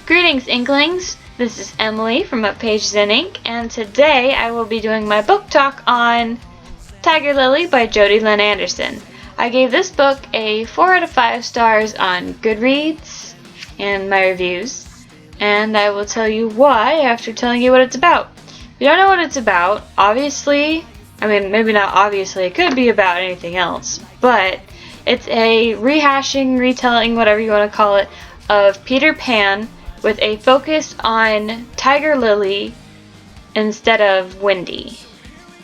Greetings, Inklings! This is Emily from UpPage Zen Inc., and today I will be doing my book talk on Tiger Lily by Jodi Lynn Anderson. I gave this book a 4 out of 5 stars on Goodreads and my reviews, and I will tell you why after telling you what it's about. If you don't know what it's about, obviously, maybe not obviously, it could be about anything else, but it's a rehashing, retelling, whatever you want to call it, of Peter Pan with a focus on Tiger Lily instead of Wendy.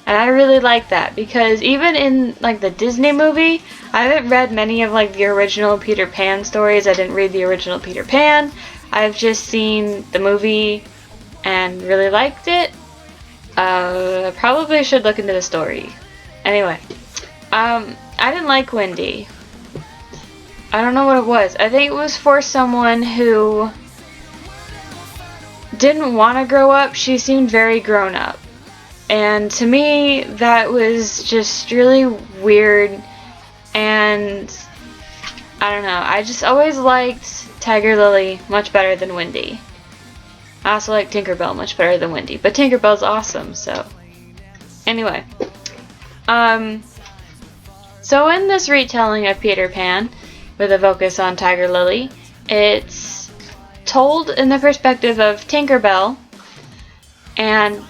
And I really like that because even in the Disney movie, I haven't read many of the original Peter Pan stories. I didn't read the original Peter Pan. I've just seen the movie and really liked it. I probably should look into the story. Anyway, I didn't like Wendy. I don't know what it was. I think it was for someone who didn't want to grow up. She seemed very grown up. And to me, that was just really weird. And I don't know. I just always liked Tiger Lily much better than Wendy. I also like Tinkerbell much better than Wendy. But Tinkerbell's awesome, so. Anyway. So in this retelling of Peter Pan, with a focus on Tiger Lily, it's told in the perspective of Tinkerbell, and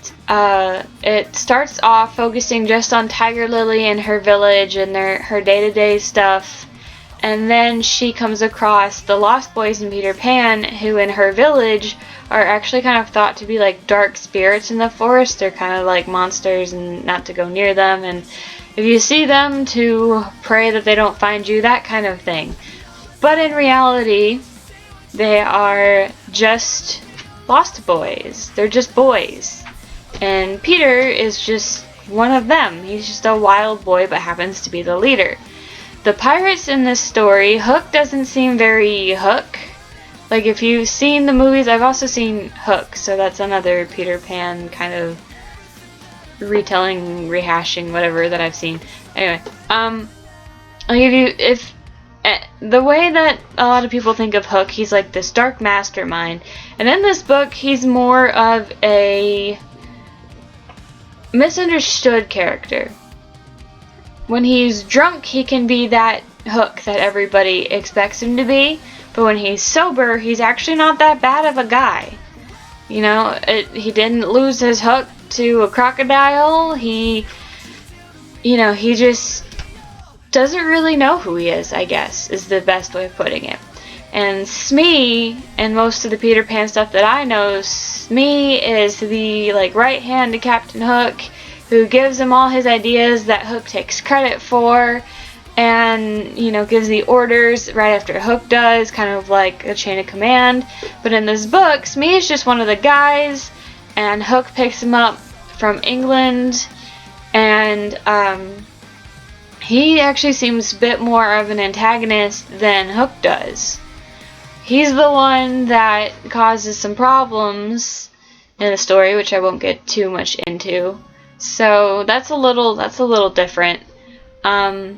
it starts off focusing just on Tiger Lily and her village and her day-to-day stuff, and then she comes across the Lost Boys and Peter Pan, who in her village are actually kind of thought to be like dark spirits in the forest. They're kind of like monsters and not to go near them, and if you see them, to pray that they don't find you, that kind of thing. But in reality, they are just Lost Boys. They're just boys. And Peter is just one of them. He's just a wild boy but happens to be the leader. The pirates in this story, Hook doesn't seem very Hook. Like if you've seen the movies, I've also seen Hook, so that's another Peter Pan kind of retelling, rehashing, whatever that I've seen. Anyway, the way that a lot of people think of Hook, he's like this dark mastermind, and in this book he's more of a misunderstood character. When he's drunk, he can be that Hook that everybody expects him to be, but when he's sober, he's actually not that bad of a guy. You know, he didn't lose his hook to a crocodile. He just doesn't really know who he is, I guess, is the best way of putting it. And Smee, and most of the Peter Pan stuff that I know, Smee is the right hand to Captain Hook, who gives him all his ideas that Hook takes credit for, and gives the orders right after Hook does, kind of like a chain of command. But in this book, Smee is just one of the guys, and Hook picks him up from England, and he actually seems a bit more of an antagonist than Hook does. He's the one that causes some problems in the story, which I won't get too much into. So that's a little different. I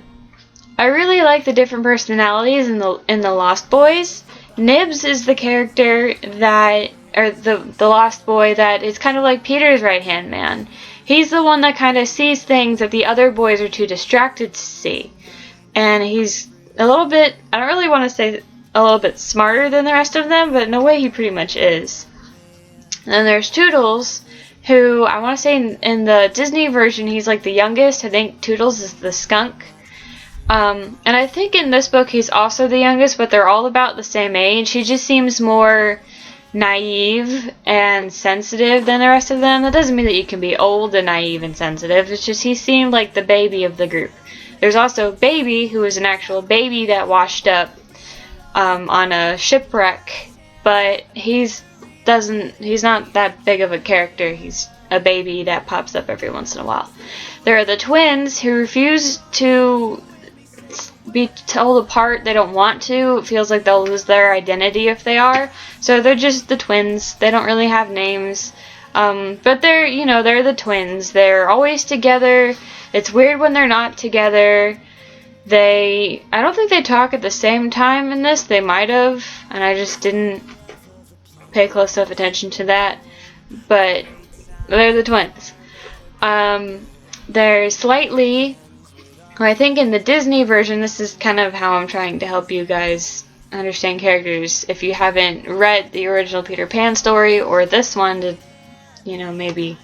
really like the different personalities in the Lost Boys. Nibs is the character that, or the Lost Boy that is kind of like Peter's right-hand man. He's the one that kind of sees things that the other boys are too distracted to see. And he's a little bit, I don't really want to say a little bit smarter than the rest of them, but in a way he pretty much is. And then there's Toodles, who I want to say in the Disney version he's like the youngest. I think Toodles is the skunk. And I think in this book he's also the youngest, but they're all about the same age. He just seems more naive and sensitive than the rest of them. That doesn't mean that you can be old and naive and sensitive. It's just he seemed like the baby of the group. There's also Baby, who is an actual baby that washed up on a shipwreck, but he's not that big of a character. He's a baby that pops up every once in a while. There are the twins who refuse to be told apart. They don't want to. It feels like they'll lose their identity if they are. So they're just the twins. They don't really have names. But they're the twins. They're always together. It's weird when they're not together. I don't think they talk at the same time in this. They might have, and I just didn't pay close enough attention to that. But they're the twins. They're slightly, I think in the Disney version, this is kind of how I'm trying to help you guys understand characters. If you haven't read the original Peter Pan story or this one to, maybe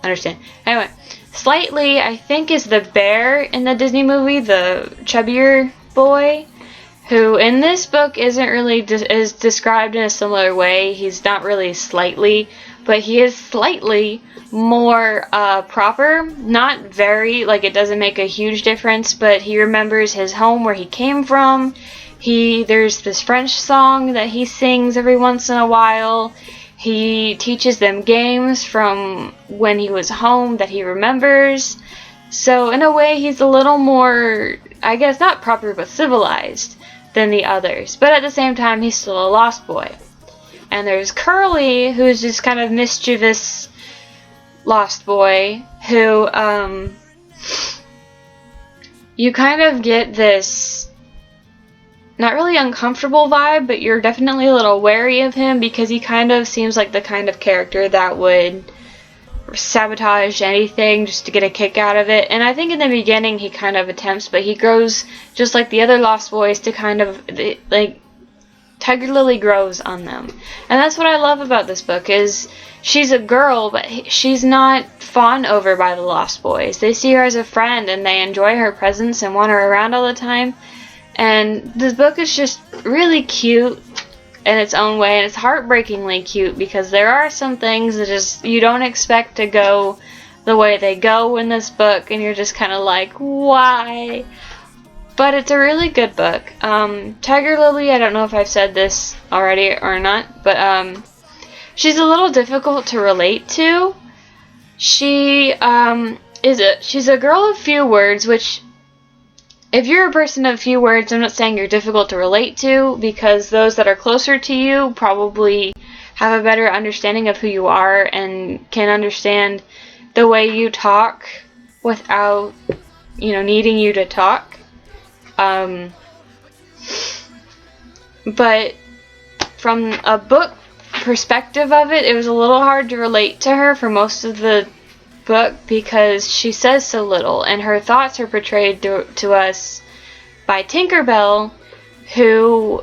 understand. Anyway, slightly, I think, is the bear in the Disney movie, the chubbier boy, who in this book isn't really is described in a similar way. He's not really slightly, but he is slightly more proper. Not very, like it doesn't make a huge difference, but he remembers his home where he came from. There's this French song that he sings every once in a while. He teaches them games from when he was home that he remembers. So in a way, he's a little more, I guess, not proper, but civilized than the others. But at the same time, he's still a lost boy. And there's Curly, who's just kind of mischievous lost boy, who, you kind of get this not really uncomfortable vibe, but you're definitely a little wary of him because he kind of seems like the kind of character that would sabotage anything just to get a kick out of it. And I think in the beginning he kind of attempts, but he grows just like the other Lost Boys to kind of, like, Tiger Lily grows on them. And that's what I love about this book is she's a girl, but she's not fawned over by the Lost Boys. They see her as a friend and they enjoy her presence and want her around all the time. And this book is just really cute in its own way, and it's heartbreakingly cute because there are some things that just you don't expect to go the way they go in this book, and you're just kind of like, why? But it's a really good book. Tiger Lily, I don't know if I've said this already or not, but she's a little difficult to relate to. She's a girl of few words, which, if you're a person of few words, I'm not saying you're difficult to relate to, because those that are closer to you probably have a better understanding of who you are and can understand the way you talk without, needing you to talk. But from a book perspective of it, it was a little hard to relate to her for most of the book because she says so little, and her thoughts are portrayed to us by Tinkerbell, who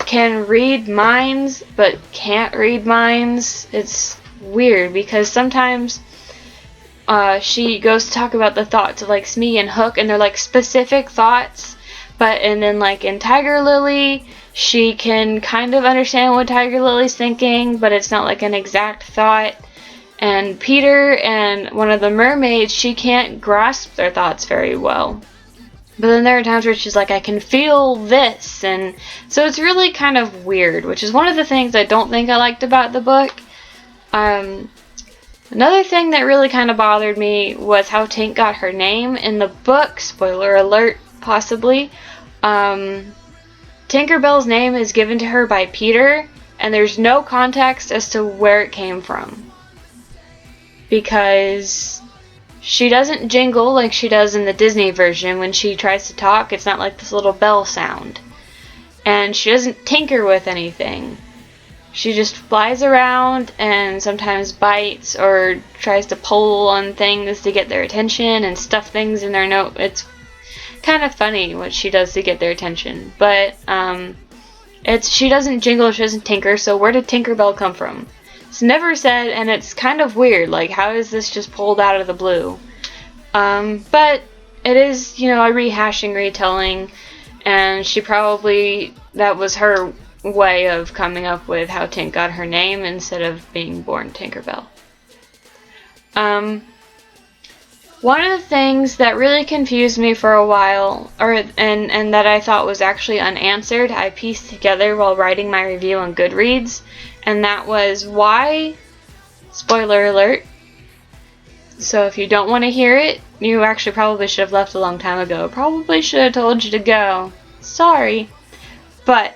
can read minds but can't read minds. It's weird because sometimes she goes to talk about the thoughts of like Smee and Hook, and they're like specific thoughts, and then like in Tiger Lily she can kind of understand what Tiger Lily's thinking, but it's not like an exact thought. And Peter and one of the mermaids, she can't grasp their thoughts very well. But then there are times where she's like, I can feel this. And so it's really kind of weird, which is one of the things I don't think I liked about the book. Another thing that really kind of bothered me was how Tink got her name. In the book, spoiler alert, possibly, Tinkerbell's name is given to her by Peter, and there's no context as to where it came from. Because she doesn't jingle like she does in the Disney version. When she tries to talk, it's not like this little bell sound. And she doesn't tinker with anything. She just flies around and sometimes bites or tries to pull on things to get their attention and stuff things in their nose. It's kind of funny what she does to get their attention. But she doesn't jingle, she doesn't tinker, so where did Tinkerbell come from? It's never said, and it's kind of weird. Like, how is this just pulled out of the blue? But it is, a rehashing, retelling, and that was her way of coming up with how Tink got her name instead of being born Tinkerbell. One of the things that really confused me for a while, and that I thought was actually unanswered, I pieced together while writing my review on Goodreads, and that was why, spoiler alert, so if you don't want to hear it, you actually probably should have left a long time ago. Probably should have told you to go. Sorry. But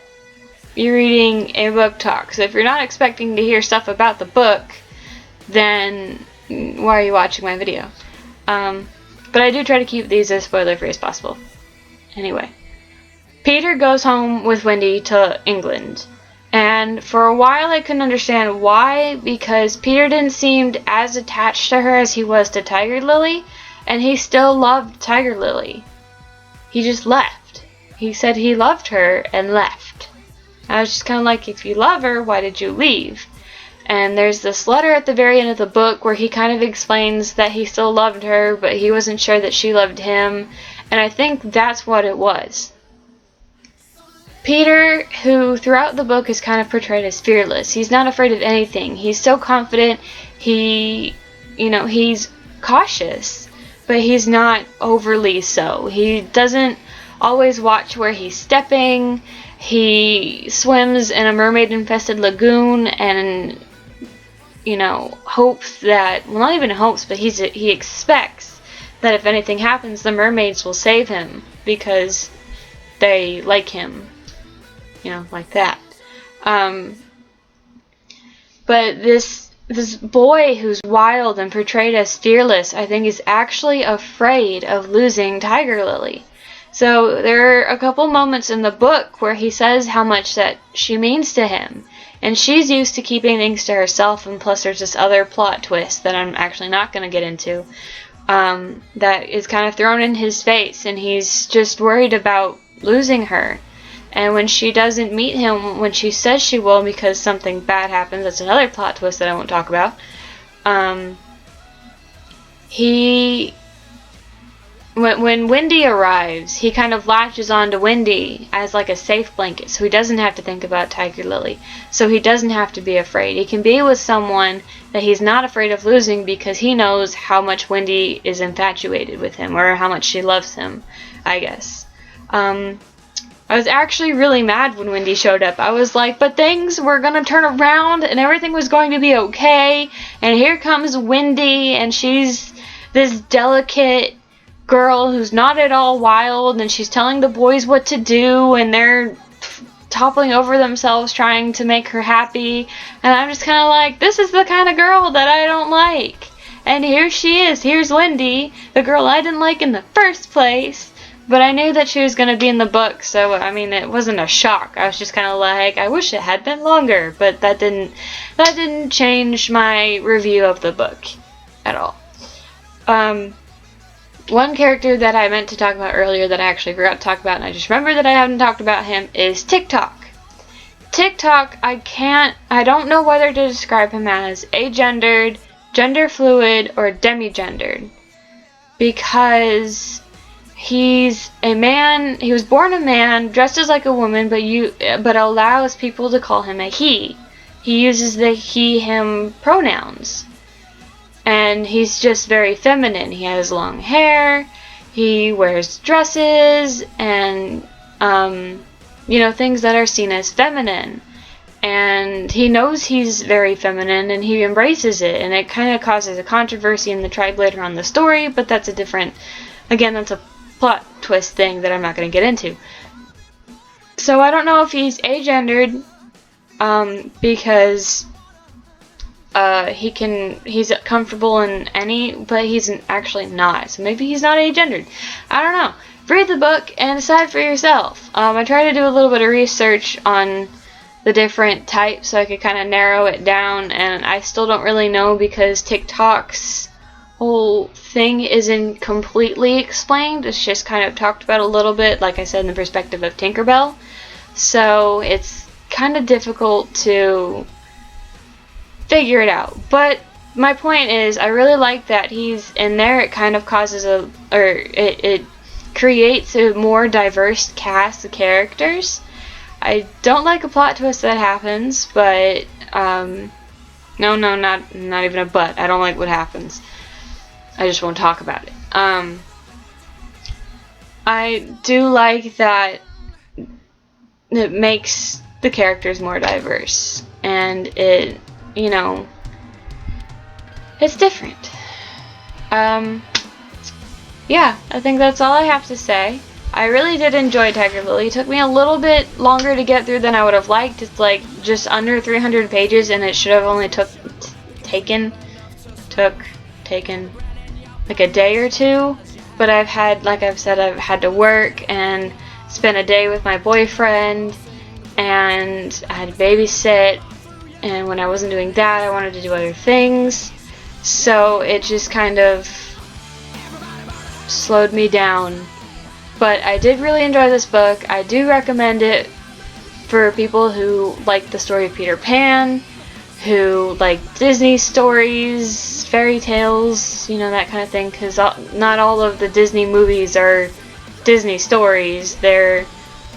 you're reading a book talk, so if you're not expecting to hear stuff about the book, then why are you watching my video? But I do try to keep these as spoiler-free as possible. Anyway, Peter goes home with Wendy to England, And for a while I couldn't understand why, because Peter didn't seem as attached to her as he was to Tiger Lily, and he still loved Tiger Lily. He just left. He said he loved her and left. I was just kind of like, if you love her, why did you leave? And there's this letter at the very end of the book where he kind of explains that he still loved her, but he wasn't sure that she loved him, and I think that's what it was. Peter, who throughout the book is kind of portrayed as fearless. He's not afraid of anything. He's so confident. He's cautious, but he's not overly so. He doesn't always watch where he's stepping. He swims in a mermaid-infested lagoon and, hopes that, well, not even hopes, but he expects that if anything happens, the mermaids will save him because they like him. Like that. But this boy who's wild and portrayed as fearless, I think is actually afraid of losing Tiger Lily. So there are a couple moments in the book where he says how much that she means to him. And she's used to keeping things to herself, and plus there's this other plot twist that I'm actually not going to get into that is kind of thrown in his face, and he's just worried about losing her. And when she doesn't meet him when she says she will because something bad happens, that's another plot twist that I won't talk about, when Wendy arrives, he kind of latches on to Wendy as like a safe blanket, so he doesn't have to think about Tiger Lily. So he doesn't have to be afraid. He can be with someone that he's not afraid of losing because he knows how much Wendy is infatuated with him, or how much she loves him, I guess. I was actually really mad when Wendy showed up. I was like, but things were going to turn around and everything was going to be okay. And here comes Wendy, and she's this delicate girl who's not at all wild, and she's telling the boys what to do, and they're toppling over themselves trying to make her happy. And I'm just kind of like, this is the kind of girl that I don't like. And here she is. Here's Wendy, the girl I didn't like in the first place. But I knew that she was going to be in the book, so, it wasn't a shock. I was just kind of like, I wish it had been longer, but that didn't change my review of the book at all. One character that I meant to talk about earlier that I actually forgot to talk about, and I just remembered that I haven't talked about him, is TikTok. TikTok, I don't know whether to describe him as agendered, gender fluid, or demi-gendered. Because he's a man, he was born a man, dressed as like a woman, but allows people to call him a he. He uses the he, him pronouns. And he's just very feminine. He has long hair, he wears dresses, and, things that are seen as feminine. And he knows he's very feminine, and he embraces it, and it kind of causes a controversy in the tribe later on in the story, but that's that's a plot twist thing that I'm not going to get into. So I don't know if he's agendered, because he's comfortable in any, but he's actually not. So maybe he's not agendered. I don't know. Read the book and decide for yourself. I tried to do a little bit of research on the different types so I could kind of narrow it down, and I still don't really know because TikTok's whole thing isn't completely explained. It's just kind of talked about a little bit, like I said, in the perspective of Tinkerbell. So it's kind of difficult to figure it out. But my point is, I really like that he's in there. It kind of causes it creates a more diverse cast of characters. I don't like a plot twist that happens, but no, not even a but. I don't like what happens. I just won't talk about it. I do like that it makes the characters more diverse, and it, it's different. Yeah, I think that's all I have to say. I really did enjoy Tiger Lily. It took me a little bit longer to get through than I would have liked. It's like just under 300 pages, and it should have only taken like a day or two. But I've had to work and spend a day with my boyfriend, and I had to babysit, and when I wasn't doing that, I wanted to do other things, so it just kind of slowed me down. But I did really enjoy this book. I do recommend it for people who like the story of Peter Pan, who like Disney stories, fairy tales, you know, that kind of thing, because not all of the Disney movies are Disney stories. They're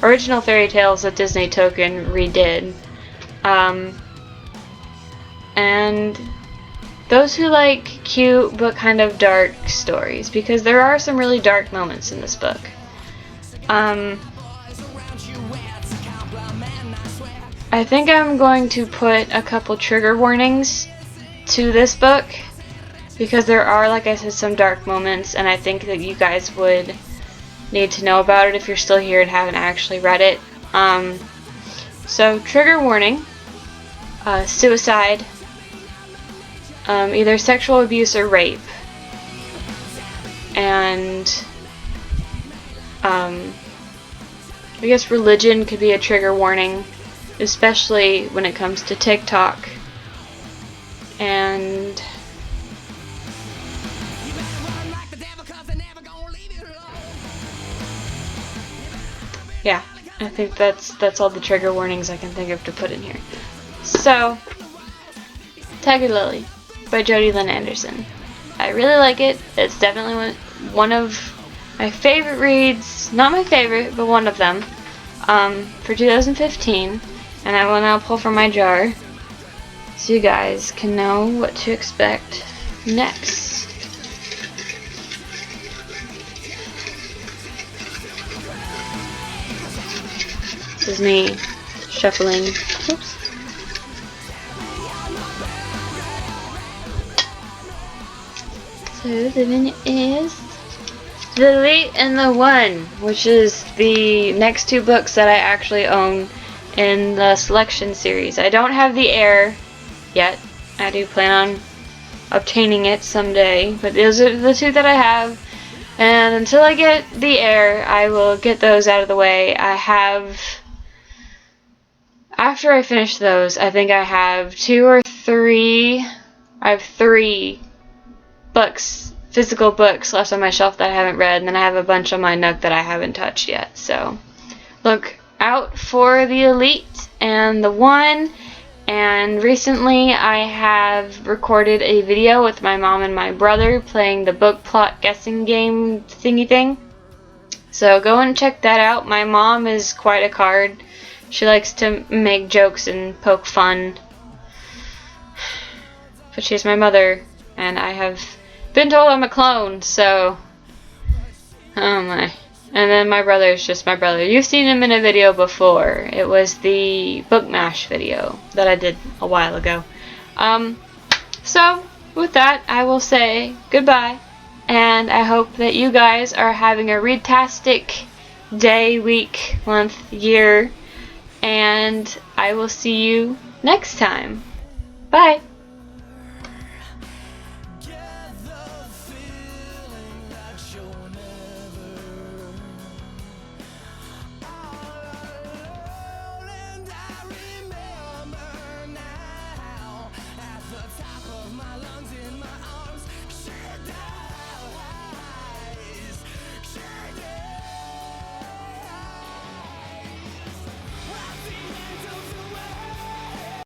original fairy tales that Disney took and redid. And those who like cute but kind of dark stories, because there are some really dark moments in this book. I think I'm going to put a couple trigger warnings to this book, because there are, like I said, some dark moments, and I think that you guys would need to know about it if you're still here and haven't actually read it. So trigger warning, suicide, either sexual abuse or rape, and I guess religion could be a trigger warning, especially when it comes to TikTok. And yeah, I think that's all the trigger warnings I can think of to put in here. So, Tiger Lily by Jodi Lynn Anderson. I really like it. It's definitely one of my favorite reads, not my favorite, but one of them, for 2015. And I will now pull from my jar so you guys can know what to expect next. This is me shuffling. Oops. So the menu is The Elite and the One, which is the next two books that I actually own in the Selection series. I don't have the Heir yet. I do plan on obtaining it someday, but those are the two that I have. And until I get the Heir, I will get those out of the way. After I finish those, I think I have three books, physical books left on my shelf that I haven't read, and then I have a bunch on my Nook that I haven't touched yet. So look out for The Elite and the One. And recently I have recorded a video with my mom and my brother playing the book plot guessing game thingy thing. So go and check that out. My mom is quite a card. She likes to make jokes and poke fun. But she's my mother, and I have been told I'm a clone, so oh my. And then my brother is just my brother. You've seen him in a video before. It was the Book Mash video that I did a while ago. So with that, I will say goodbye, and I hope that you guys are having a read-tastic day, week, month, year, and I will see you next time. Bye!